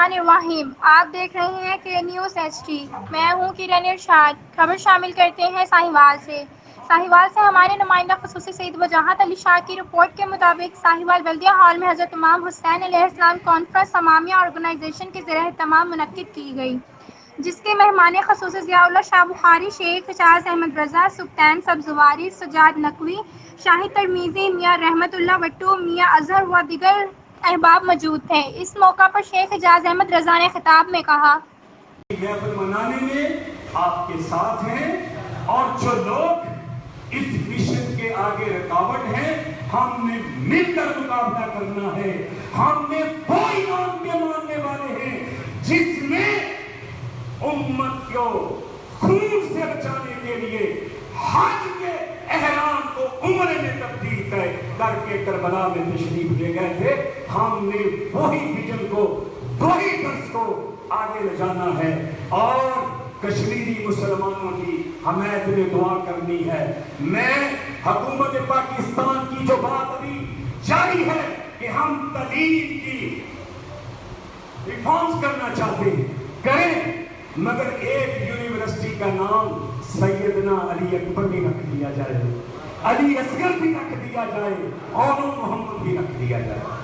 الرحمن الرحیم۔ آپ دیکھ رہے ہیں کہ نیوز ایچ ٹی۔ میں ہوں کرن ارشاد۔ خبر شامل کرتے ہیں ساہیوال سے۔ ساہیوال سے ہمارے نمائندہ خصوصی سعید وجاہت علی شاہ کی رپورٹ کے مطابق ساہیوال بلدیہ ہال میں حضرت امام حسین علیہ السلام کانفرنس امامیہ آرگنائزیشن کے زیر اہتمام منعقد کی گئی، جس کے مہمان خصوصی ضیاء اللہ شاہ بخاری، شیخ اعجاز احمد رضا، سبطین سبزواری، سجاد نقوی، شاہد ترمیزی، میاں رحمت اللہ بٹو، میاں اظہر و دیگر احباب موجود تھے۔ اس موقع پر شیخ اعجاز احمد رضا نے خطاب میں کہا، محفل منانے میں آپ کے ساتھ ہیں، اور جو لوگ اس مشن کے آگے رکاوٹ ہیں، ہم نے مل کر مقابلہ کرنا ہے۔ ہم نے وہ امام کے ماننے والے ہیں جس نے امت کو خون سے بچانے کے لیے حج کے احرام کو عمرے میں تبدیل کر کے کربلا میں تشریف لے گئے تھے۔ ہم نے وہی ویژن کو، وہی درس کو آگے لے جانا ہے، اور کشمیری مسلمانوں کی حمایت میں دعا کرنی ہے۔ میں حکومت پاکستان کی جو بات ابھی جاری ہے کہ ہم تعلیم کی ریفارمز کرنا چاہتے ہیں، کریں، مگر ایک یونیورسٹی کا نام سیدنا علی اکبر بھی رکھ دیا جائے، علی اصغر بھی رکھ دیا جائے، اور محمد بھی رکھ دیا جائے۔